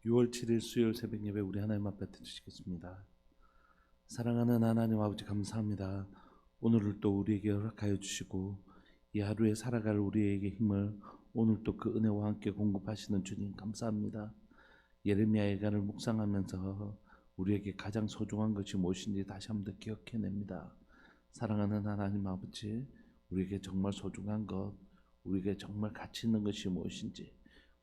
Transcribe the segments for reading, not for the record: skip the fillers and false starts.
6월 7일 수요일 새벽 예배 우리 하나님 앞에 드리시겠습니다. 사랑하는 하나님 아버지 감사합니다. 오늘을 또 우리에게 허락하여 주시고 이 하루에 살아갈 우리에게 힘을 오늘 또 그 은혜와 함께 공급하시는 주님 감사합니다. 예레미야 예가를 묵상하면서 우리에게 가장 소중한 것이 무엇인지 다시 한번 더 기억해냅니다. 사랑하는 하나님 아버지, 우리에게 정말 소중한 것, 우리에게 정말 가치 있는 것이 무엇인지,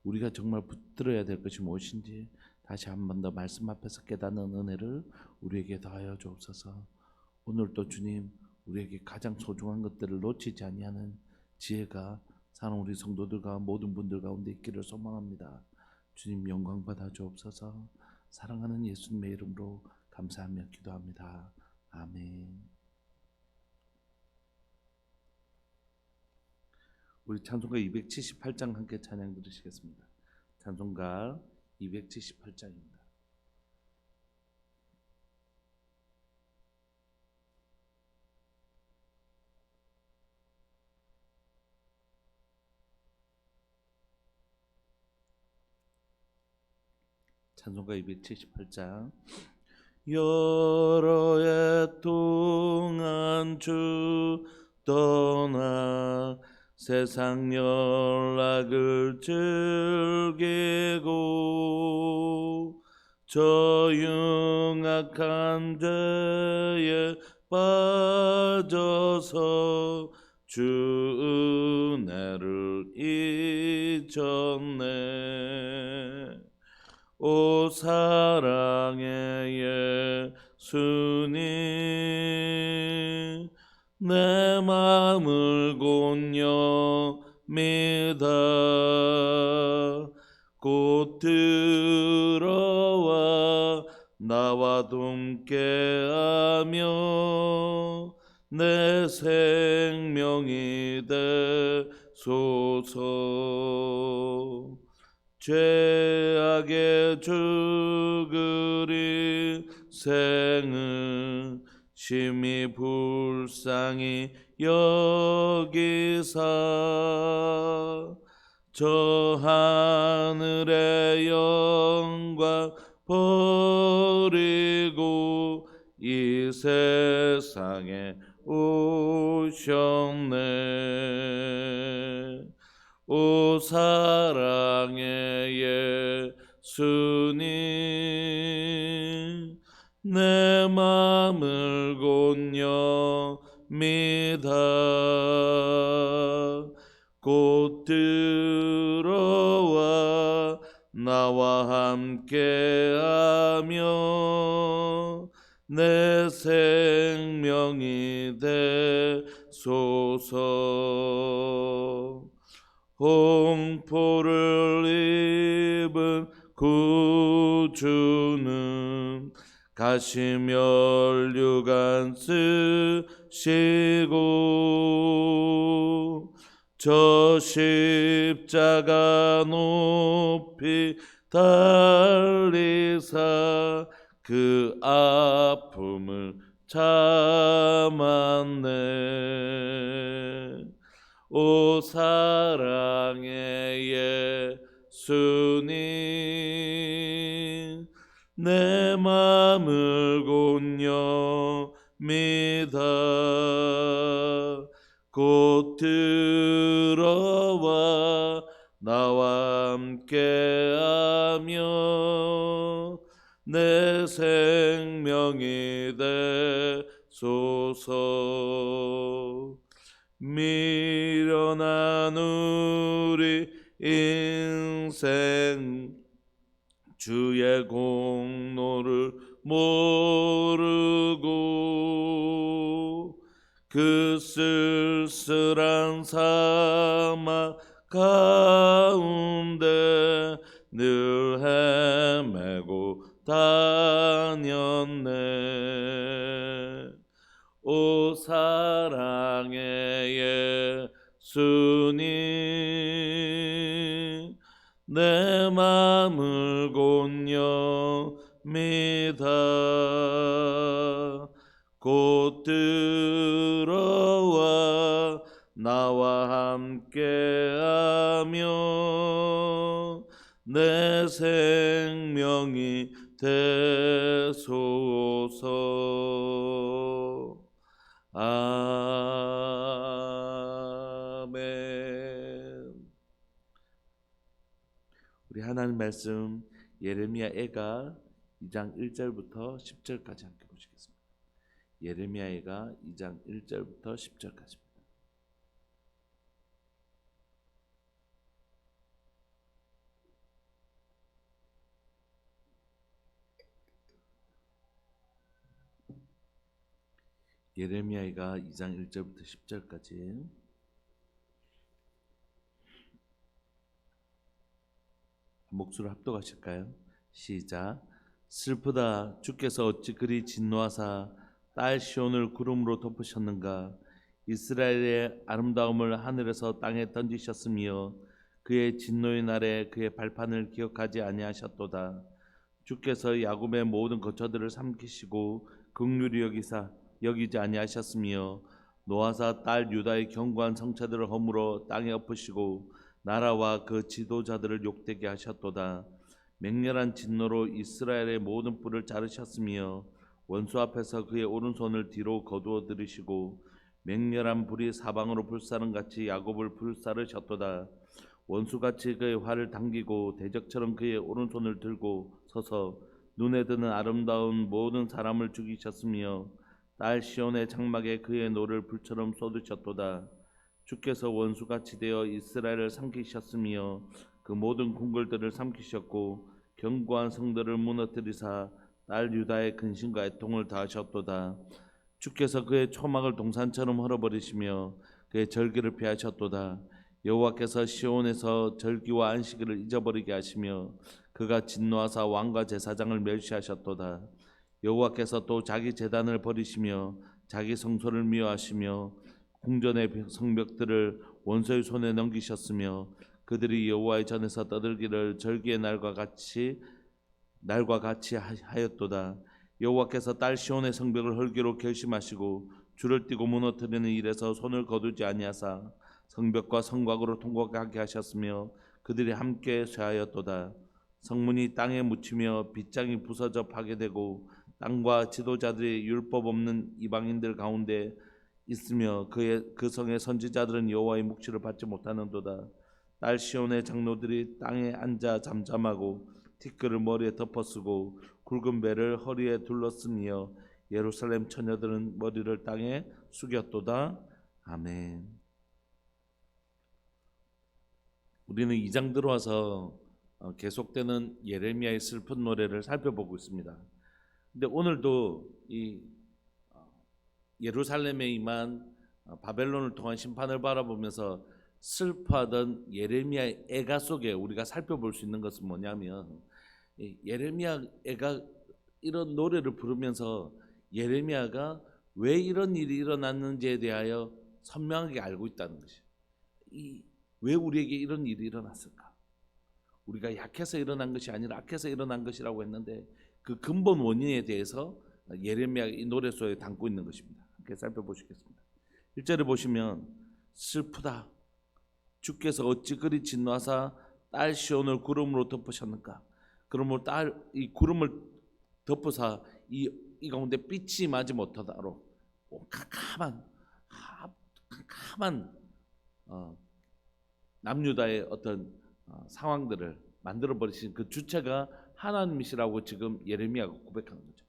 우리가 정말 붙들어야 될 것이 무엇인지 다시 한 번 더 말씀 앞에서 깨닫는 은혜를 우리에게 더하여 주옵소서. 오늘 또 주님, 우리에게 가장 소중한 것들을 놓치지 아니하는 지혜가 사는 우리 성도들과 모든 분들 가운데 있기를 소망합니다. 주님 영광 받아 주옵소서. 사랑하는 예수님의 이름으로 감사하며 기도합니다. 아멘. 우리 찬송가 278장 함께 찬양 들으시겠습니다. 찬송가 278장입니다. 찬송가 278장. 여러 해 동안 주 떠나 세상 연락을 즐기고 저 흉악한 죄에 빠져서 주 은혜를 잊었네. 오 사랑의 예수님, 내 마음을 곤욕니다. 곧 들어와 나와 함께하며 내 생명이 되소서. 죄악의 죽으리 생을 심히 불쌍히 여기사 저 하늘의 영광 버리고 이 세상에 오셨네. 오 사랑의 예수님, 내 마음을 곤욕니다. 곧 들어와 나와 함께하며 내 생명이 되소서. 홍포를 입은 구주는 가시면류관 쓰시고 저 십자가 높이 달리사 그 아픔을 참았네. 오 사랑의 예수님, 내 마음을 곤욕니다. 곧 들어와 나와 함께하며 내 생명이 되소서. 미련한 우리 인생 주의 공로를 모르고 그 쓸쓸한 사막 가운데 늘 헤매고 다녔네. 오 사랑의 예수님, 내 마음을 곤욕니다. 곧 들어와 나와 함께하며 내 생명이 되소서. 아멘. 우리 하나님 말씀 예레미야 애가 2장 1절부터 10절까지 함께 보시겠습니다. 예레미야 애가 2장 1절부터 10절까지입니다. 예레미야가 2장 1절부터 10절까지. 목소리를 합독하실까요? 시작. 슬프다. 주께서 어찌 그리 진노하사 딸 시온을 구름으로 덮으셨는가. 이스라엘의 아름다움을 하늘에서 땅에 던지셨으며 그의 진노의 날에 그의 발판을 기억하지 아니하셨도다. 주께서 야곱의 모든 거처들을 삼키시고 긍휼히 여기지 아니하셨으며 노아사 딸 유다의 견고한 성체들을 허물어 땅에 엎으시고 나라와 그 지도자들을 욕되게 하셨도다. 맹렬한 진노로 이스라엘의 모든 뿔을 자르셨으며 원수 앞에서 그의 오른손을 뒤로 거두어 들이시고 맹렬한 불이 사방으로 불사른 같이 야곱을 불사르셨도다. 원수같이 그의 활을 당기고 대적처럼 그의 오른손을 들고 서서 눈에 드는 아름다운 모든 사람을 죽이셨으며 딸 시온의 장막에 그의 노를 불처럼 쏟으셨도다. 주께서 원수같이 되어 이스라엘을 삼키셨으며 그 모든 궁궐들을 삼키셨고 견고한 성들을 무너뜨리사 딸 유다의 근심과 애통을 다하셨도다. 주께서 그의 초막을 동산처럼 헐어버리시며 그의 절기를 피하셨도다. 여호와께서 시온에서 절기와 안식일을 잊어버리게 하시며 그가 진노하사 왕과 제사장을 멸시하셨도다. 여호와께서 또 자기 제단을 버리시며 자기 성소를 미워하시며 궁전의 성벽들을 원수의 손에 넘기셨으며 그들이 여호와의 전에서 떠들기를 절기의 날과 같이 하였도다. 여호와께서 딸 시온의 성벽을 헐기로 결심하시고 줄을 띠고 무너뜨리는 일에서 손을 거두지 아니하사 성벽과 성곽으로 통곡하게 하셨으며 그들이 함께 쇠하였도다. 성문이 땅에 묻히며 빗장이 부서져 파괴되고 땅과 지도자들이 율법 없는 이방인들 가운데 있으며 그 성의 선지자들은 여호와의 묵시를 받지 못하는도다. 딸 시온의 장로들이 땅에 앉아 잠잠하고 티끌을 머리에 덮어쓰고 굵은 배를 허리에 둘렀으며 예루살렘 처녀들은 머리를 땅에 숙였도다. 아멘. 우리는 2장 들어와서 계속되는 예레미야의 슬픈 노래를 살펴보고 있습니다. 근데 오늘도 이 예루살렘에 임한 바벨론을 통한 심판을 바라보면서 슬퍼하던 예레미야의 애가 속에 우리가 살펴볼 수 있는 것은 뭐냐면 예레미야 애가 이런 노래를 부르면서 예레미야가 왜 이런 일이 일어났는지에 대하여 선명하게 알고 있다는 것이에요. 왜 우리에게 이런 일이 일어났을까? 우리가 약해서 일어난 것이 아니라 악해서 일어난 것이라고 했는데 그 근본 원인에 대해서 예레미야 이 노래 속에 담고 있는 것입니다. 함께 살펴보시겠습니다. 1절에 보시면 슬프다. 주께서 어찌 그리 진노하사 딸 시온을 구름으로 덮으셨는가. 그러므로 이 구름을 덮으사 이 가운데 빛이 임하지 못하도록 캄캄한 남유다의 어떤 상황들을 만들어 버리신 그 주체가 하나님이시라고 지금 예레미야가 고백하는 거죠.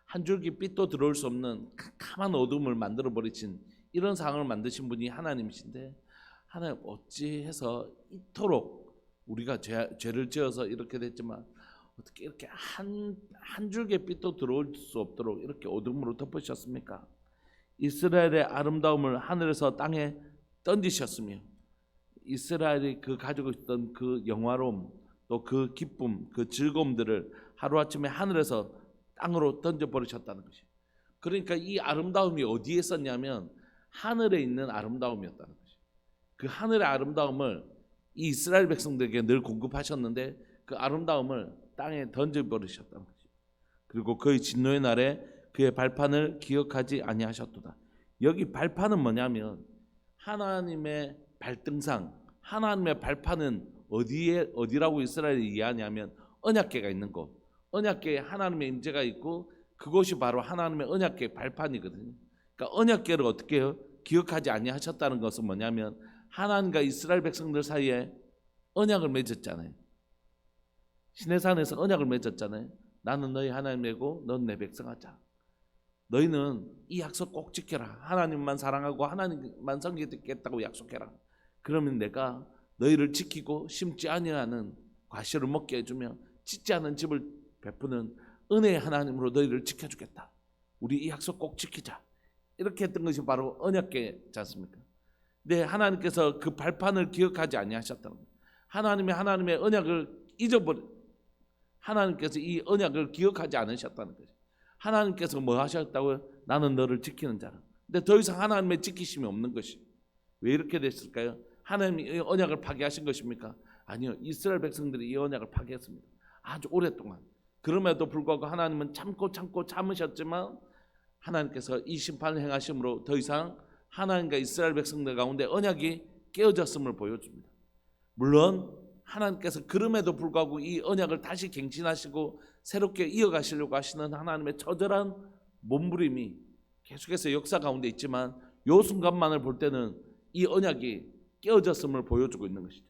한 줄기 빛도 들어올 수 없는 캄캄한 어둠을 만들어 버리신 이런 상황을 만드신 분이 하나님이신데 하나님 어찌해서 이토록 우리가 죄를 지어서 이렇게 됐지만 어떻게 이렇게 한 줄기 빛도 들어올 수 없도록 이렇게 어둠으로 덮으셨습니까? 이스라엘의 아름다움을 하늘에서 땅에 던지셨으며 이스라엘이 그 가지고 있던 그 영화로움 또 그 기쁨 그 즐거움들을 하루아침에 하늘에서 땅으로 던져버리셨다는 것이에요. 그러니까 이 아름다움이 어디에 있었냐면 하늘에 있는 아름다움이었다는 것이에요. 그 하늘의 아름다움을 이 이스라엘 백성들에게 늘 공급하셨는데 그 아름다움을 땅에 던져버리셨다는 것이에요. 그리고 그의 진노의 날에 그의 발판을 기억하지 아니하셨도다. 여기 발판은 뭐냐면 하나님의 발등상, 하나님의 발판은 어디라고 이스라엘이 이해하냐면 언약궤가 있는 곳, 언약궤에 하나님의 임재가 있고 그곳이 바로 하나님의 언약궤 발판이거든요. 그러니까 언약궤를 어떻게 해요? 기억하지 아니하셨다는 것은 뭐냐면 하나님과 이스라엘 백성들 사이에 언약을 맺었잖아요. 시내산에서 언약을 맺었잖아요. 나는 너희 하나님이고 넌 내 백성하자. 너희는 이 약속 꼭 지켜라. 하나님만 사랑하고 하나님만 섬기겠다고 약속해라. 그러면 내가 너희를 지키고 심지 아니하는 과실을 먹게 해주며 짓지 않은 집을 베푸는 은혜의 하나님으로 너희를 지켜주겠다. 우리 이 약속 꼭 지키자. 이렇게 했던 것이 바로 언약궤지 않습니까? 근데 하나님께서 그 발판을 기억하지 아니하셨다는 거예요. 하나님의 언약을 하나님께서 이 언약을 기억하지 않으셨다는 거죠. 하나님께서 뭐 하셨다고요? 나는 너를 지키는 자라. 근데 더 이상 하나님의 지키심이 없는 것이 왜 이렇게 됐을까요? 하나님이 이 언약을 파괴하신 것입니까? 아니요. 이스라엘 백성들이 이 언약을 파괴했습니다. 아주 오랫동안. 그럼에도 불구하고 하나님은 참고 참으셨지만 하나님께서 이 심판을 행하심으로 더 이상 하나님과 이스라엘 백성들 가운데 언약이 깨어졌음을 보여줍니다. 물론 하나님께서 그럼에도 불구하고 이 언약을 다시 갱신하시고 새롭게 이어가시려고 하시는 하나님의 처절한 몸부림이 계속해서 역사 가운데 있지만 이 순간만을 볼 때는 이 언약이 깨어졌음을 보여주고 있는 것이죠.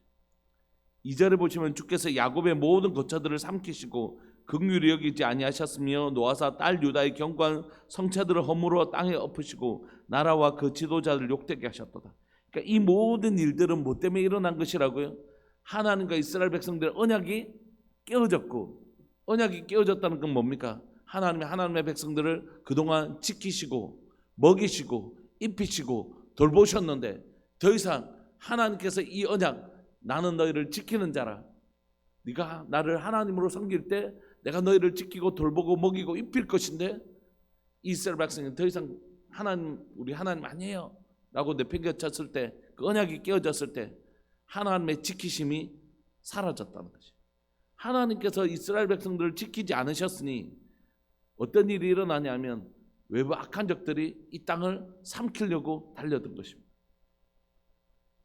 2절에 보시면 주께서 야곱의 모든 거처들을 삼키시고 긍휼히 여기지 아니하셨으며 노아사 딸 유다의 견고한 성체들을 허물어 땅에 엎으시고 나라와 그 지도자를 욕되게 하셨도다. 그러니까 이 모든 일들은 뭐 때문에 일어난 것이라고요? 하나님과 이스라엘 백성들의 언약이 깨어졌고, 언약이 깨어졌다는 건 뭡니까? 하나님의 백성들을 그동안 지키시고 먹이시고 입히시고 돌보셨는데 더 이상 하나님께서 이 언약, 나는 너희를 지키는 자라, 네가 나를 하나님으로 섬길 때 내가 너희를 지키고 돌보고 먹이고 입힐 것인데 이스라엘 백성이 더 이상 우리 하나님 아니에요 라고 내팽개쳤을 때, 그 언약이 깨어졌을 때 하나님의 지키심이 사라졌다는 것이. 하나님께서 이스라엘 백성들을 지키지 않으셨으니 어떤 일이 일어나냐면 외부 악한 적들이 이 땅을 삼키려고 달려든 것입니다.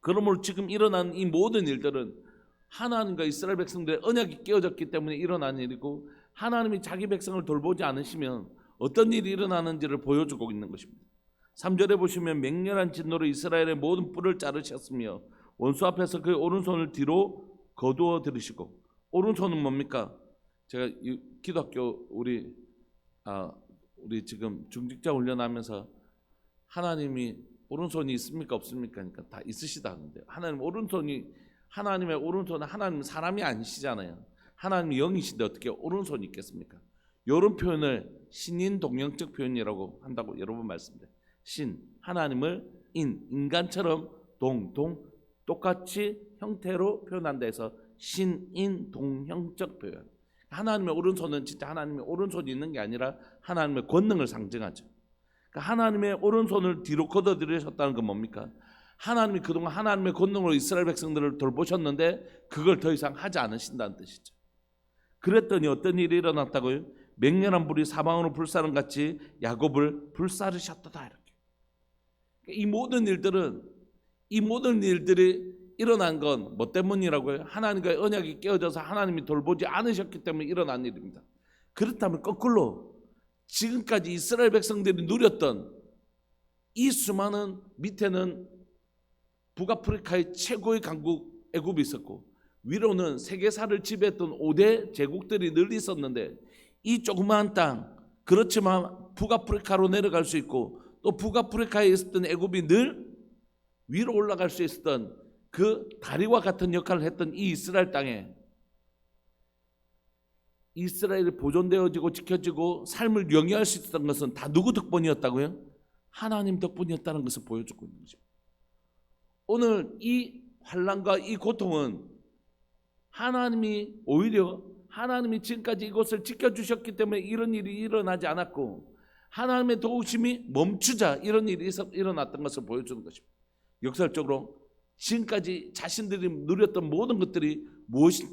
그러므로 지금 일어난 이 모든 일들은 하나님과 이스라엘 백성들의 언약이 깨어졌기 때문에 일어난 일이고, 하나님이 자기 백성을 돌보지 않으시면 어떤 일이 일어나는지를 보여주고 있는 것입니다. 3절에 보시면 맹렬한 진노로 이스라엘의 모든 뿔을 자르셨으며 원수 앞에서 그의 오른손을 뒤로 거두어 들으시고, 오른손은 뭡니까? 제가 기독교 우리 지금 중직자 훈련하면서 하나님이 오른손이 있습니까 없습니까? 그러니까 다 있으시다 하는데, 하나님의 오른손은 하나님 사람이 아니시잖아요. 하나님이 영이신데 어떻게 오른손이 있겠습니까? 이런 표현을 신인 동형적 표현이라고 한다고 여러 번 말씀드려요. 신, 하나님을 인간처럼 똑같이 형태로 표현한다 해서 신인 동형적 표현. 하나님의 오른손은 진짜 하나님의 오른손이 있는 게 아니라 하나님의 권능을 상징하죠. 그러니까 하나님의 오른손을 뒤로 걷어들이셨다는 건 뭡니까? 하나님이 그동안 하나님의 권능으로 이스라엘 백성들을 돌보셨는데 그걸 더 이상 하지 않으신다는 뜻이죠. 그랬더니 어떤 일이 일어났다고요? 맹렬한 불이 사방으로 불사른 같이 야곱을 불사르셨도다. 이렇게. 이 모든 일들이 일어난 건 뭐 때문이라고요? 하나님과의 언약이 깨어져서 하나님이 돌보지 않으셨기 때문에 일어난 일입니다. 그렇다면 거꾸로 지금까지 이스라엘 백성들이 누렸던 이 수많은, 밑에는 북아프리카의 최고의 강국 애굽이 있었고 위로는 세계사를 지배했던 5대 제국들이 늘 있었는데, 이 조그마한 땅, 그렇지만 북아프리카로 내려갈 수 있고 또 북아프리카에 있었던 애굽이 늘 위로 올라갈 수 있었던 그 다리와 같은 역할을 했던 이 이스라엘 땅에 이스라엘이 보존되어지고 지켜지고 삶을 영위할 수 있었던 것은 다 누구 덕분이었다고요? 하나님 덕분이었다는 것을 보여주고 있는 것입니다. 오늘 이 환난과 이 고통은 오히려 하나님이 지금까지 이곳을 지켜주셨기 때문에 이런 일이 일어나지 않았고, 하나님의 도우심이 멈추자 이런 일이 일어났던 것을 보여주는 것입니다. 역설적으로 지금까지 자신들이 누렸던 모든 것들이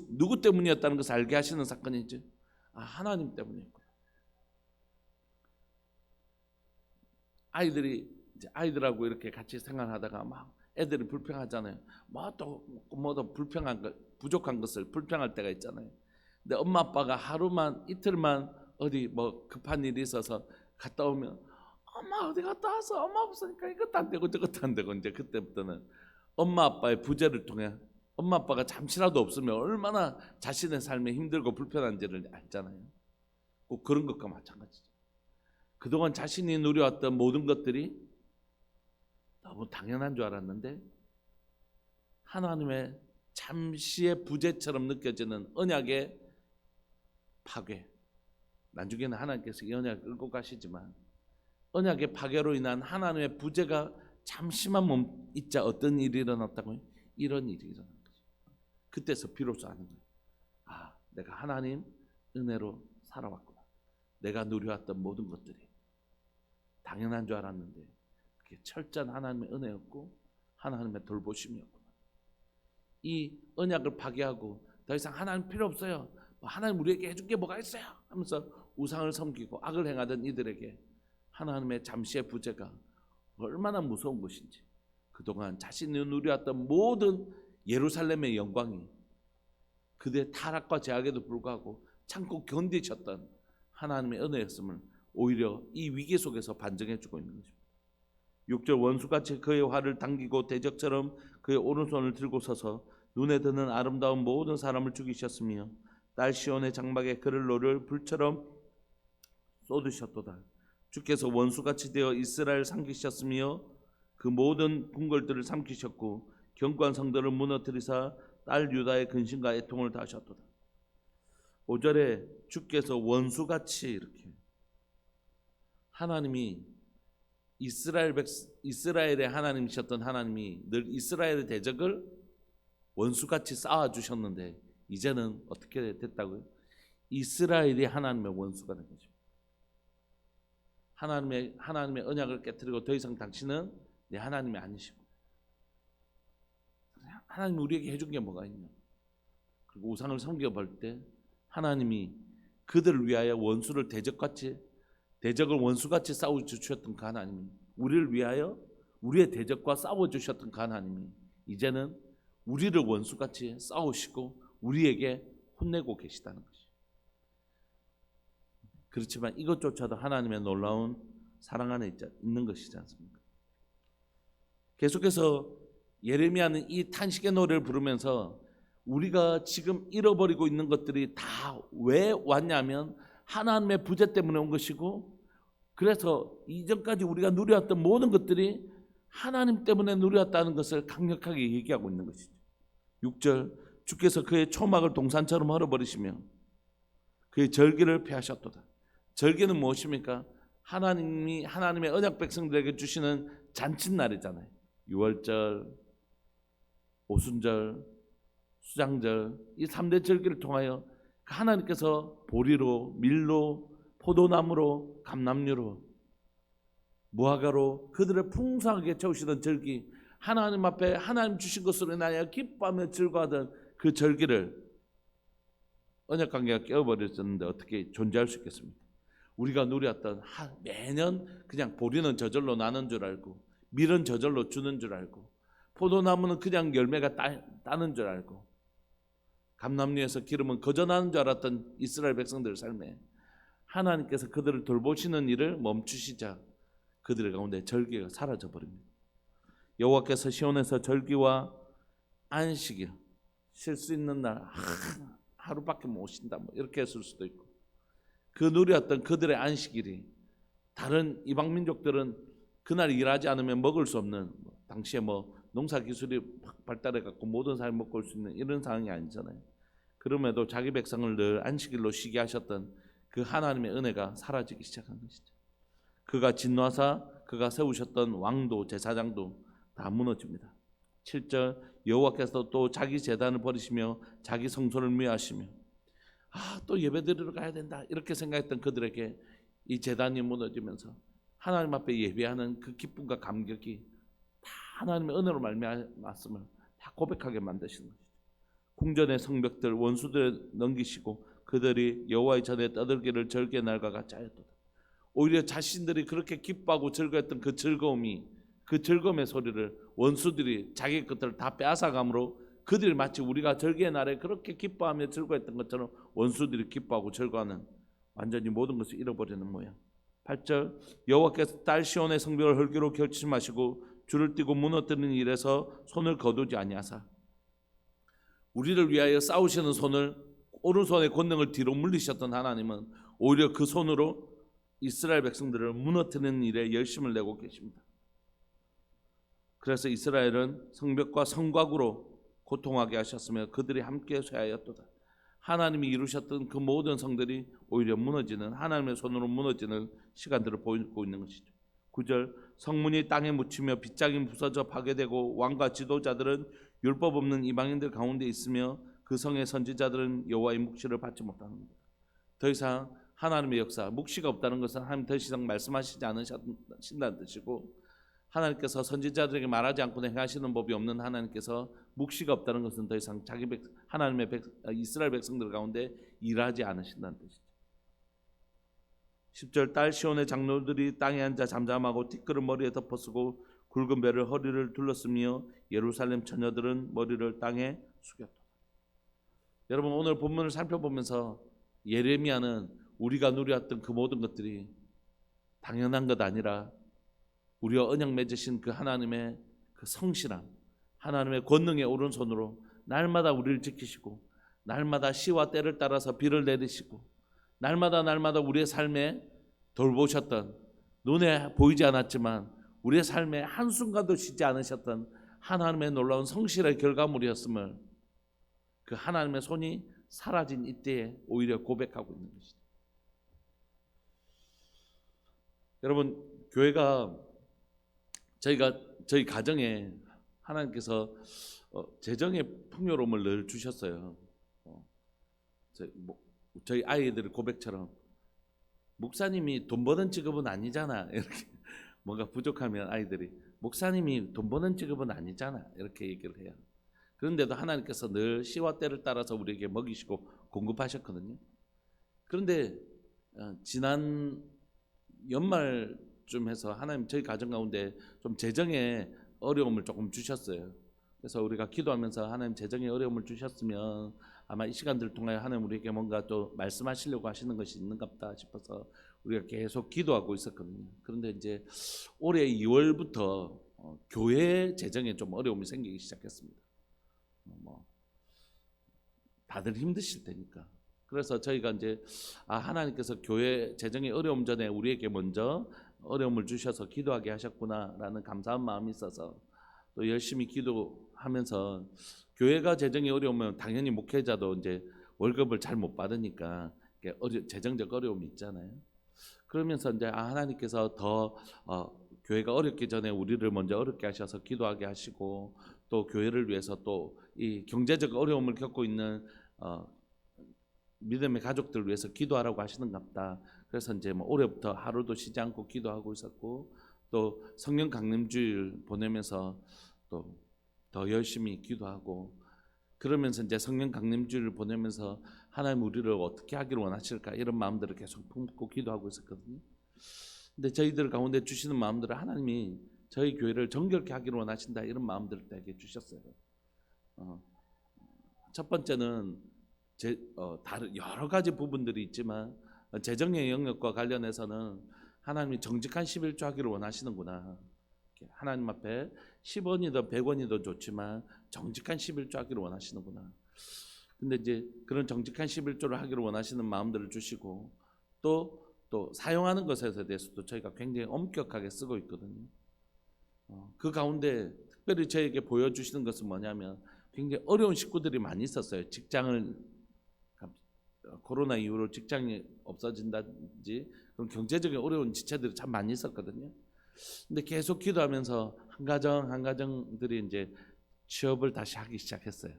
누구 때문이었다는 것을 알게 하시는 사건이죠. 하나님 때문이었구나. 아이들하고 이렇게 같이 생활하다가 막 애들이 불평하잖아요. 뭐또 불평한 것, 부족한 것을 불평할 때가 있잖아요. 근데 엄마 아빠가 하루만 이틀만 어디 뭐 급한 일이 있어서 갔다 오면 엄마 어디 갔다 왔어? 엄마 없으니까 이것도 안 되고 저것도 안 되고 이제 그때부터는 엄마 아빠의 부재를 통해 엄마 아빠가 잠시라도 없으면 얼마나 자신의 삶에 힘들고 불편한지를 알잖아요. 꼭 그런 것과 마찬가지죠. 그동안 자신이 누려왔던 모든 것들이 너무 당연한 줄 알았는데 하나님의 잠시의 부재처럼 느껴지는 언약의 파괴, 나중에는 하나님께서 이 언약을 끌고 가시지만 언약의 파괴로 인한 하나님의 부재가 잠시만 멈있자 어떤 일이 일어났다고요? 이런 일이 일어난 거죠. 그때서 비로소 아는 거예요. 아, 내가 하나님 은혜로 살아왔구나. 내가 누려왔던 모든 것들이 당연한 줄 알았는데 그게 철저한 하나님의 은혜였고 하나님의 돌보심이었구나. 이 언약을 파괴하고 더 이상 하나님 필요 없어요. 하나님 우리에게 해준 게 뭐가 있어요? 하면서 우상을 섬기고 악을 행하던 이들에게 하나님의 잠시의 부재가 얼마나 무서운 것인지, 그동안 자신이 누려왔던 모든 예루살렘의 영광이 그들의 타락과 제약에도 불구하고 참고 견디셨던 하나님의 은혜였음을 오히려 이 위기 속에서 반증해주고 있는 것입니다. 6절 원수같이 그의 활을 당기고 대적처럼 그의 오른손을 들고 서서 눈에 드는 아름다운 모든 사람을 죽이셨으며 딸 시온의 장막에 그를 노를 불처럼 쏟으셨도다. 주께서 원수같이 되어 이스라엘 삼키셨으며 그 모든 궁궐들을 삼키셨고 견고한 성들을 무너뜨리사 딸 유다의 근심과 애통을 다하셨도다. 5절에 주께서 원수같이 이렇게 하나님이 이스라엘의 하나님이셨던 하나님이 늘 이스라엘의 대적을 원수같이 쌓아주셨는데 이제는 어떻게 됐다고요? 이스라엘이 하나님의 원수가 된 거죠. 하나님의 언약을 깨뜨리고 더 이상 당신은 내 하나님이 아니시고 하나님 우리에게 해준 게 뭐가 있냐? 그리고 우상을 섬겨볼 때 하나님이 그들을 위하여 원수를 대적을 원수같이 싸워주셨던 그 하나님이 우리를 위하여 우리의 대적과 싸워주셨던 그 하나님이 이제는 우리를 원수같이 싸우시고 우리에게 혼내고 계시다는 것이죠. 그렇지만 이것조차도 하나님의 놀라운 사랑 안에 있는 것이지 않습니까? 계속해서 예레미야는 이 탄식의 노래를 부르면서 우리가 지금 잃어버리고 있는 것들이 다 왜 왔냐면 하나님의 부재 때문에 온 것이고, 그래서 이전까지 우리가 누려왔던 모든 것들이 하나님 때문에 누려왔다는 것을 강력하게 얘기하고 있는 것이죠. 6절 주께서 그의 초막을 동산처럼 헐어버리시며 그의 절기를 폐하셨도다. 절기는 무엇입니까? 하나님이 하나님의 언약 백성들에게 주시는 잔칫날이잖아요. 6월절, 오순절, 수장절, 이 3대 절기를 통하여 하나님께서 보리로, 밀로, 포도나무로, 감람류로, 무화과로 그들을 풍성하게 채우시던 절기, 하나님 앞에 하나님 주신 것으로 인하여 기뻐하며 즐거워하던 그 절기를 언약관계가 깨어버렸는데 어떻게 존재할 수 있겠습니까? 우리가 누렸던 매년 그냥 보리는 저절로 나는 줄 알고 밀은 저절로 주는 줄 알고 포도나무는 그냥 열매가 따는 줄 알고 감람류에서 기름은 거저 나는 줄 알았던 이스라엘 백성들의 삶에 하나님께서 그들을 돌보시는 일을 멈추시자 그들의 가운데 절기가 사라져버립니다. 여호와께서 시온에서 절기와 안식일 쉴 수 있는 날 하루밖에 못 쉰다 이렇게 했을 수도 있고, 그 누렸던 그들의 안식일이 다른 이방 민족들은 그날 일하지 않으면 먹을 수 없는 당시에 농사 기술이 발달해 갖고 모든 사람이 먹고 올 수 있는 이런 상황이 아니잖아요. 그럼에도 자기 백성을 늘 안식일로 쉬게 하셨던 그 하나님의 은혜가 사라지기 시작한 것이죠. 그가 진노하사 그가 세우셨던 왕도 제사장도 다 무너집니다. 7절 여호와께서 또 자기 제단을 버리시며 자기 성소를 멸하시며 또 예배드리러 가야 된다 이렇게 생각했던 그들에게 이 제단이 무너지면서 하나님 앞에 예배하는 그 기쁨과 감격이 다 하나님의 은혜로 말미암았음을 다 고백하게 만드시는 것이죠. 궁전의 성벽들 원수들을 넘기시고 그들이 여호와의 전에 떠들기를 절기의 날과 같이 하였도다. 오히려 자신들이 그렇게 기뻐하고 즐거웠던 그 즐거움의 소리를 원수들이 자기 것들을 다 빼앗아감으로 그들이 마치 우리가 절기의 날에 그렇게 기뻐하며 즐거워했던 것처럼 원수들이 기뻐하고 즐거워하는 완전히 모든 것을 잃어버리는 모양. 8절 여호와께서 딸 시온의 성벽을 헐기로 결심하시고 줄을 띠고 무너뜨리는 일에서 손을 거두지 아니하사 우리를 위하여 싸우시는 손을 오른손의 권능을 뒤로 물리셨던 하나님은 오히려 그 손으로 이스라엘 백성들을 무너뜨리는 일에 열심을 내고 계십니다. 그래서 이스라엘은 성벽과 성곽으로 고통하게 하셨으며 그들이 함께 쇠하였도다. 하나님이 이루셨던 그 모든 성들이 오히려 무너지는 하나님의 손으로 무너지는 시간들을 보이고 있는 것이죠. 9절 성문이 땅에 묻히며 빗장이 부서져 파괴되고 왕과 지도자들은 율법 없는 이방인들 가운데 있으며 그 성의 선지자들은 여호와의 묵시를 받지 못하는 것. 더 이상 하나님의 역사, 묵시가 없다는 것은 하나님 더 이상 말씀하시지 않으신다는 뜻이고 하나님께서 선지자들에게 말하지 않고 행하시는 법이 없는 하나님께서 묵시가 없다는 것은 더 이상 하나님의 이스라엘 백성들 가운데 일하지 않으신다는 뜻이죠. 10절 딸 시온의 장로들이 땅에 앉아 잠잠하고 티끌을 머리에 덮어쓰고 굵은 배를 허리를 둘렀으며 예루살렘 처녀들은 머리를 땅에 숙였다. 여러분 오늘 본문을 살펴보면서 예레미야는 우리가 누려왔던 그 모든 것들이 당연한 것 아니라 우리와 언약 맺으신 그 하나님의 그 성실함, 하나님의 권능의 오른손으로 날마다 우리를 지키시고 날마다 시와 때를 따라서 비를 내리시고 날마다 우리의 삶에 돌보셨던 눈에 보이지 않았지만 우리의 삶에 한순간도 쉬지 않으셨던 하나님의 놀라운 성실의 결과물이었음을 그 하나님의 손이 사라진 이때에 오히려 고백하고 있는 것이죠. 여러분 교회가 저희 가정에 하나님께서 재정의 풍요로움을 늘 주셨어요. 저희 아이들 고백처럼 목사님이 돈 버는 직업은 아니잖아 이렇게 뭔가 부족하면 아이들이 목사님이 돈 버는 직업은 아니잖아 이렇게 얘기를 해요. 그런데도 하나님께서 늘 시와 때를 따라서 우리에게 먹이시고 공급하셨거든요. 그런데 지난 연말쯤 해서 하나님 저희 가정 가운데 좀 재정에 어려움을 조금 주셨어요. 그래서 우리가 기도하면서 하나님 재정에 어려움을 주셨으면 아마 이 시간들 통하여 하나님 우리에게 뭔가 또 말씀하시려고 하시는 것이 있는가 보다 싶어서 우리가 계속 기도하고 있었거든요. 그런데 이제 올해 2월부터 교회 재정에 좀 어려움이 생기기 시작했습니다. 다들 힘드실 테니까. 그래서 저희가 이제 하나님께서 교회 재정의 어려움 전에 우리에게 먼저 어려움을 주셔서 기도하게 하셨구나라는 감사한 마음이 있어서 또 열심히 기도하면서 교회가 재정이 어려우면 당연히 목회자도 이제 월급을 잘 못 받으니까 재정적 어려움이 있잖아요. 그러면서 이제 하나님께서 더 교회가 어렵기 전에 우리를 먼저 어렵게 하셔서 기도하게 하시고 또 교회를 위해서 또 이 경제적 어려움을 겪고 있는 믿음의 가족들을 위해서 기도하라고 하시는갑다. 그래서 이제 올해부터 하루도 쉬지 않고 기도하고 있었고 또 성령 강림주일 보내면서 또 더 열심히 기도하고 그러면서 이제 성령 강림주일을 보내면서 하나님 우리를 어떻게 하기를 원하실까 이런 마음들을 계속 품고 기도하고 있었거든요. 근데 저희들 가운데 주시는 마음들을 하나님이 저희 교회를 정결케 하기를 원하신다 이런 마음들을 되게 주셨어요. 첫 번째는 다른 여러 가지 부분들이 있지만 재정의 영역과 관련해서는 하나님이 정직한 11조 하기를 원하시는구나. 하나님 앞에 10원이든 100원이든 좋지만 정직한 11조 하기를 원하시는구나. 근데 이제 그런 정직한 11조를 하기를 원하시는 마음들을 주시고 또 사용하는 것에 대해서도 저희가 굉장히 엄격하게 쓰고 있거든요. 그 가운데 특별히 저에게 보여주시는 것은 뭐냐면 굉장히 어려운 식구들이 많이 있었어요. 직장을 코로나 이후로 직장이 없어진다든지 그런 경제적인 어려운 지체들이 참 많이 있었거든요. 근데 계속 기도하면서 한 가정들이 이제 취업을 다시 하기 시작했어요.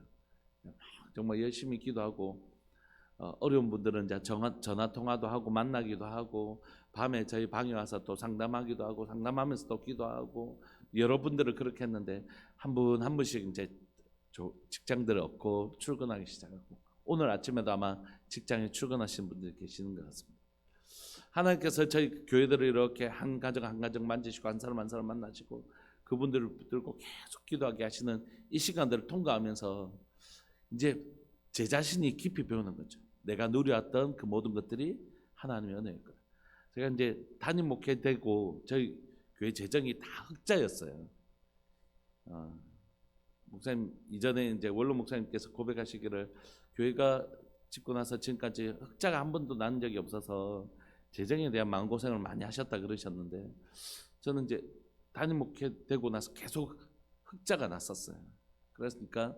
정말 열심히 기도하고 어려운 분들은 이제 전화 통화도 하고 만나기도 하고 밤에 저희 방에 와서 또 상담하기도 하고 상담하면서 또 기도하고 여러분들을 그렇게 했는데 한 분 한 분씩 이제 직장들을 얻고 출근하기 시작하고 오늘 아침에도 아마 직장에 출근하시는 분들이 계시는 것 같습니다. 하나님께서 저희 교회들을 이렇게 한 가정 한 가정 만지시고 한 사람 한 사람 만나시고 그분들을 붙들고 계속 기도하게 하시는 이 시간들을 통과하면서 이제 제 자신이 깊이 배우는 거죠. 내가 누려왔던 그 모든 것들이 하나님의 은혜였거든. 제가 이제 담임 목회 되고 저희 교회 재정이 다 흑자였어요. 목사님 이전에 이제 원로 목사님께서 고백하시기를 교회가 짓고 나서 지금까지 흑자가 한 번도 난 적이 없어서 재정에 대한 마음고생을 많이 하셨다 그러셨는데, 저는 이제 담임 목회 되고 나서 계속 흑자가 났었어요. 그러니까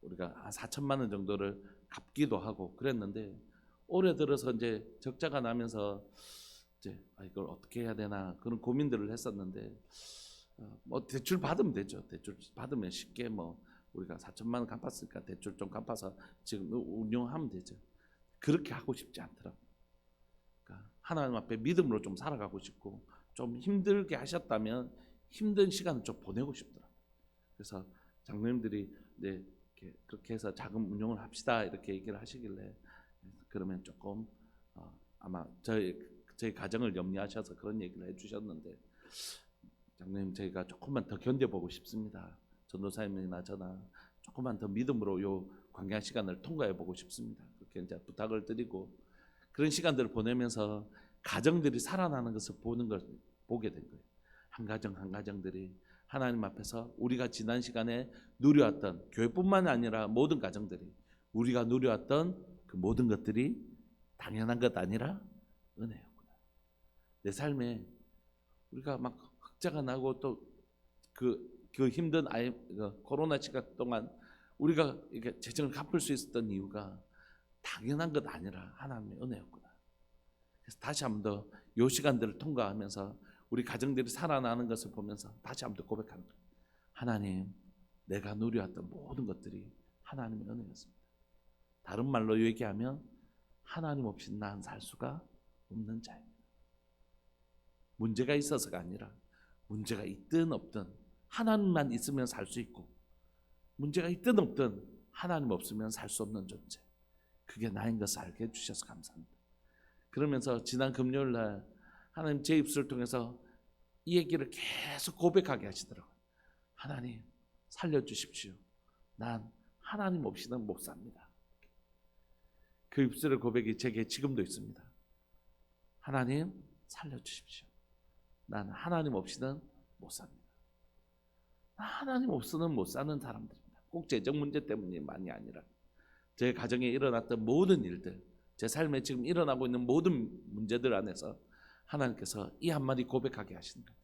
우리가 한 4천만 원 정도를 갚기도 하고 그랬는데, 올해 들어서 이제 적자가 나면서 이제 이걸 어떻게 해야 되나 그런 고민들을 했었는데, 뭐 대출 받으면 되죠. 대출 받으면 쉽게 뭐 우리가 4천만 원 갚았으니까 대출 좀 갚아서 지금 운영하면 되죠. 그렇게 하고 싶지 않더라고요. 그러니까 하나님 앞에 믿음으로 좀 살아가고 싶고, 좀 힘들게 하셨다면 힘든 시간을 좀 보내고 싶더라고요. 그래서 장로님들이 네, 그렇게 해서 자금 운용을 합시다 이렇게 얘기를 하시길래, 그러면 조금 아마 저희 가정을 염려하셔서 그런 얘기를 해주셨는데, 장로님 저희가 조금만 더 견뎌보고 싶습니다. 전도사님이나 저나 조금만 더 믿음으로 요 광야 시간을 통과해보고 싶습니다. 그렇게 이제 부탁을 드리고, 그런 시간들을 보내면서 가정들이 살아나는 것을 보게 된 거예요. 한 가정 한 가정들이 하나님 앞에서 우리가 지난 시간에 누려왔던, 교회뿐만 아니라 모든 가정들이 우리가 누려왔던 그 모든 것들이 당연한 것 아니라 은혜였구나. 내 삶에 우리가 막 흑자가 나고 또 그 힘든 코로나 시간 동안 우리가 이게 재정을 갚을 수 있었던 이유가 당연한 것 아니라 하나님의 은혜였구나. 그래서 다시 한 번 더 이 시간들을 통과하면서 우리 가정들이 살아나는 것을 보면서 다시 한 번 더 고백하는 거예요. 하나님, 내가 누려왔던 모든 것들이 하나님의 은혜였습니다. 다른 말로 얘기하면 하나님 없이 난 살 수가 없는 자입니다. 문제가 있어서가 아니라 문제가 있든 없든 하나님만 있으면 살 수 있고, 문제가 있든 없든 하나님 없으면 살 수 없는 존재, 그게 나인 것을 알게 해주셔서 감사합니다. 그러면서 지난 금요일 날 하나님 제 입술을 통해서 이 얘기를 계속 고백하게 하시더라고요. 하나님 살려주십시오. 난 하나님 없이는 못 삽니다. 그 입술의 고백이 제게 지금도 있습니다. 하나님 살려주십시오. 난 하나님 없이는 못 삽니다. 하나님 없이는 못 사는 사람들입니다. 꼭 재정 문제 때문이 아니라 제 가정에 일어났던 모든 일들, 제 삶에 지금 일어나고 있는 모든 문제들 안에서 하나님께서 이 한마디 고백하게 하시는 거예요.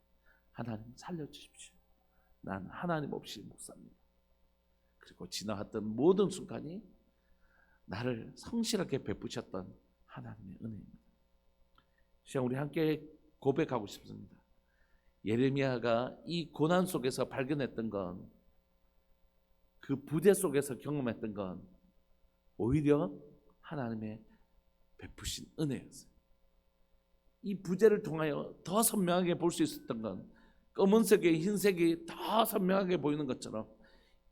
하나님 살려주십시오. 난 하나님 없이 못 삽니다. 그리고 지나왔던 모든 순간이 나를 성실하게 베푸셨던 하나님의 은혜입니다. 시간 우리 함께 고백하고 싶습니다. 예레미야가 이 고난 속에서 발견했던 건, 그 부재 속에서 경험했던 건 오히려 하나님의 베푸신 은혜였어요. 이 부재를 통하여 더 선명하게 볼 수 있었던 건, 검은색의 흰색이 더 선명하게 보이는 것처럼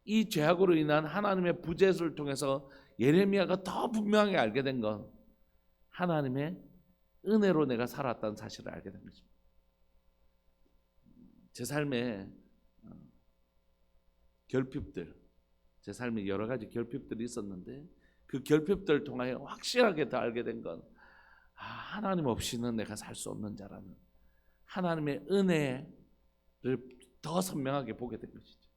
이 죄악으로 인한 하나님의 부재를 통해서 예레미야가 더 분명하게 알게 된 건 하나님의 은혜로 내가 살았다는 사실을 알게 된 것입니다. 제 삶에 결핍들, 제 삶에 여러 가지 결핍들이 있었는데, 그 결핍들을 통하여 확실하게 더 알게 된 건 하나님 없이는 내가 살 수 없는 자라는 하나님의 은혜를 더 선명하게 보게 된 것이죠.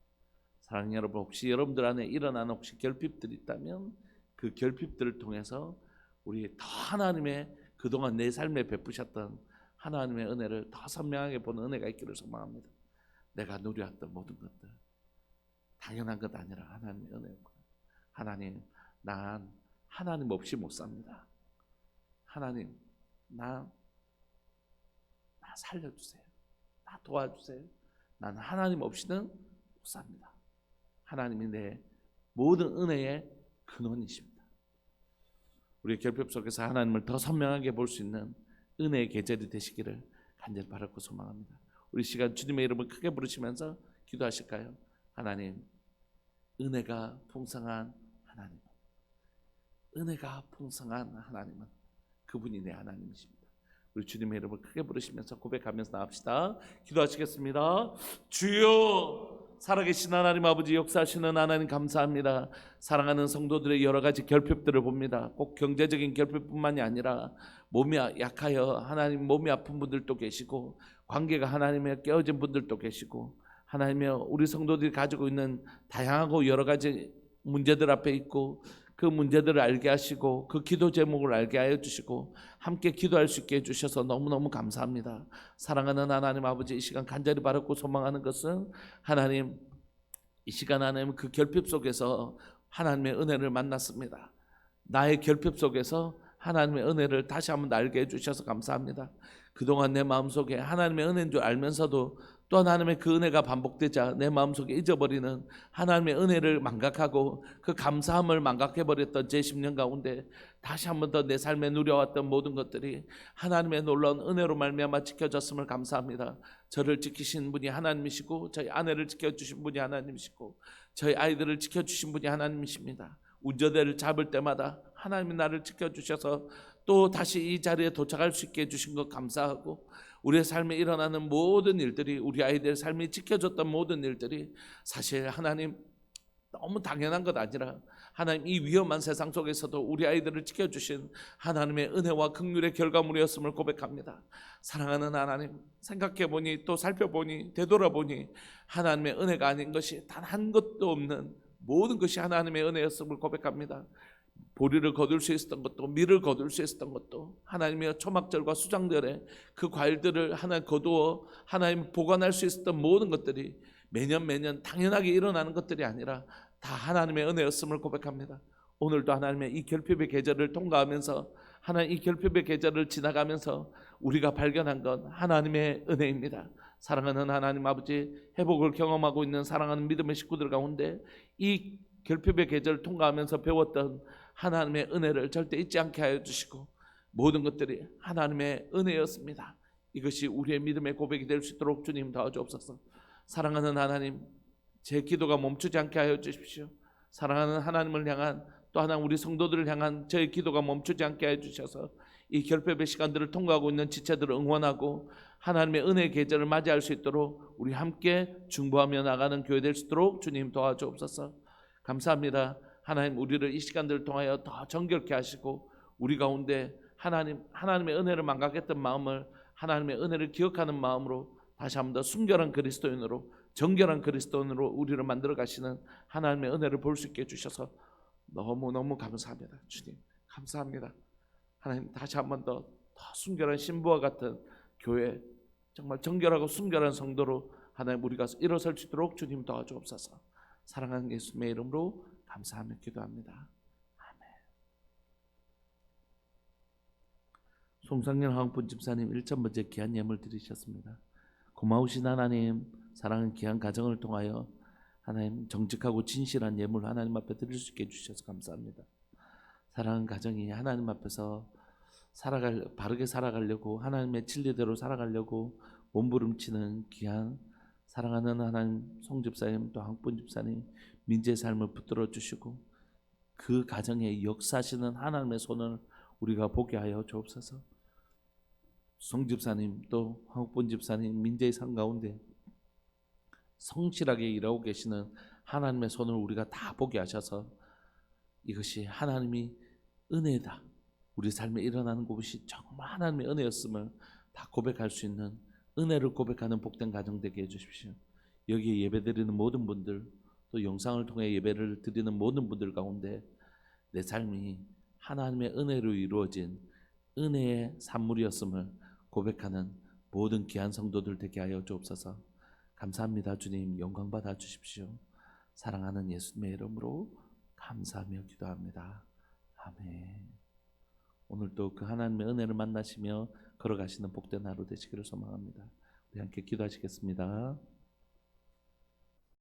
사랑하는 여러분, 혹시 여러분들 안에 일어나는 혹시 결핍들이 있다면 그 결핍들을 통해서 우리 더 하나님의 그동안 내 삶에 베푸셨던 하나님의 은혜를 더 선명하게 보는 은혜가 있기를 소망합니다. 내가 누려왔던 모든 것들 당연한 것 아니라 하나님의 은혜였구나. 하나님, 난 하나님 없이 못 삽니다. 하나님, 나 살려주세요. 나 도와주세요. 난 하나님 없이는 못 삽니다. 하나님이 내 모든 은혜의 근원이십니다. 우리의 결핍 속에서 하나님을 더 선명하게 볼 수 있는 은혜의 계절이 되시기를 간절히 바라고 소망합니다. 우리 시간 주님의 이름을 크게 부르시면서 기도하실까요? 하나님, 은혜가 풍성한 하나님, 은혜가 풍성한 하나님은 그분이 내 하나님이십니다. 우리 주님의 이름을 크게 부르시면서 고백하면서 나갑시다. 기도하시겠습니다. 주여, 살아계신 하나님 아버지, 역사하시는 하나님 감사합니다. 사랑하는 성도들의 여러 가지 결핍들을 봅니다. 꼭 경제적인 결핍뿐만이 아니라 몸이 약하여 하나님 몸이 아픈 분들도 계시고, 관계가 하나님의 깨어진 분들도 계시고, 하나님이여 우리 성도들이 가지고 있는 다양하고 여러 가지 문제들 앞에 있고, 그 문제들을 알게 하시고 그 기도 제목을 알게 하여 주시고 함께 기도할 수 있게 해주셔서 너무너무 감사합니다. 사랑하는 하나님 아버지, 이 시간 간절히 바라고 소망하는 것은 하나님, 이 시간 하나님 그 결핍 속에서 하나님의 은혜를 만났습니다. 나의 결핍 속에서 하나님의 은혜를 다시 한번 알게 해주셔서 감사합니다. 그동안 내 마음속에 하나님의 은혜인 줄 알면서도 또 하나님의 그 은혜가 반복되자 내 마음속에 잊어버리는 하나님의 은혜를 망각하고 그 감사함을 망각해버렸던 제 10년 가운데 다시 한번 더 내 삶에 누려왔던 모든 것들이 하나님의 놀라운 은혜로 말미암아 지켜졌음을 감사합니다. 저를 지키신 분이 하나님이시고 저희 아내를 지켜주신 분이 하나님이시고 저희 아이들을 지켜주신 분이 하나님이십니다. 운전대를 잡을 때마다 하나님이 나를 지켜주셔서 또 다시 이 자리에 도착할 수 있게 해주신 것 감사하고, 우리의 삶에 일어나는 모든 일들이, 우리 아이들 삶이 지켜졌던 모든 일들이 사실 하나님 너무 당연한 것 아니라 하나님 이 위험한 세상 속에서도 우리 아이들을 지켜주신 하나님의 은혜와 긍휼의 결과물이었음을 고백합니다. 사랑하는 하나님, 생각해보니 또 살펴보니 되돌아보니 하나님의 은혜가 아닌 것이 단 한 것도 없는 모든 것이 하나님의 은혜였음을 고백합니다. 보리를 거둘 수 있었던 것도, 밀을 거둘 수 있었던 것도, 하나님의 초막절과 수장절에 그 과일들을 하나 거두어 하나님 보관할 수 있었던 모든 것들이 매년 당연하게 일어나는 것들이 아니라 다 하나님의 은혜였음을 고백합니다. 오늘도 하나님의 이 결핍의 계절을 통과하면서, 하나님 이 결핍의 계절을 지나가면서 우리가 발견한 건 하나님의 은혜입니다. 사랑하는 하나님 아버지, 회복을 경험하고 있는 사랑하는 믿음의 식구들 가운데 이 결핍의 계절을 통과하면서 배웠던 하나님의 은혜를 절대 잊지 않게 하여 주시고, 모든 것들이 하나님의 은혜였습니다. 이것이 우리의 믿음의 고백이 될 수 있도록 주님 도와주옵소서. 사랑하는 하나님, 제 기도가 멈추지 않게 하여 주십시오. 사랑하는 하나님을 향한, 또 하나 우리 성도들을 향한 저의 기도가 멈추지 않게 하여 주셔서 이 결핍의 시간들을 통과하고 있는 지체들을 응원하고 하나님의 은혜의 계절을 맞이할 수 있도록 우리 함께 중보하며 나가는 교회 될 수 있도록 주님 도와주옵소서. 감사합니다. 하나님, 우리를 이 시간들을 통하여 더 정결케 하시고 우리 가운데 하나님의 은혜를 망각했던 마음을 하나님의 은혜를 기억하는 마음으로 다시 한번 더 순결한 그리스도인으로, 정결한 그리스도인으로 우리를 만들어 가시는 하나님의 은혜를 볼 수 있게 해주셔서 너무너무 감사합니다. 주님 감사합니다. 하나님, 다시 한번 더 순결한 신부와 같은 교회, 정말 정결하고 순결한 성도로 하나님 우리가 일어설 수 있도록 주님 도와주옵소서. 사랑하는 예수님의 이름으로 감사하며 기도합니다. 아멘. 송상렬 하원분 집사님 1,000번째 귀한 예물 드리셨습니다. 고마우신 하나님, 사랑하는 귀한 가정을 통하여 하나님 정직하고 진실한 예물 하나님 앞에 드릴 수 있게 해주셔서 감사합니다. 사랑하는 가정이 하나님 앞에서 바르게 살아가려고, 하나님의 진리대로 살아가려고 몸부림치는 귀한 사랑하는 하나님 송 집사님, 또 항분 집사님 민재의 삶을 붙들어 주시고 그 가정에 역사하시는 하나님의 손을 우리가 보게 하여 주옵소서. 송 집사님, 또 항분 집사님 민재의 삶 가운데 성실하게 일하고 계시는 하나님의 손을 우리가 다 보게 하셔서 이것이 하나님이 은혜다, 우리 삶에 일어나는 것이 정말 하나님의 은혜였음을 다 고백할 수 있는, 은혜를 고백하는 복된 가정 되게 해주십시오. 여기에 예배드리는 모든 분들, 또 영상을 통해 예배를 드리는 모든 분들 가운데 내 삶이 하나님의 은혜로 이루어진 은혜의 산물이었음을 고백하는 모든 귀한 성도들 되게 하여 주옵소서. 감사합니다. 주님 영광 받아 주십시오. 사랑하는 예수님의 이름으로 감사하며 기도합니다. 아멘. 오늘도 그 하나님의 은혜를 만나시며 걸어가시는 복된 하루 되시기를 소망합니다. 우리 함께 기도하시겠습니다.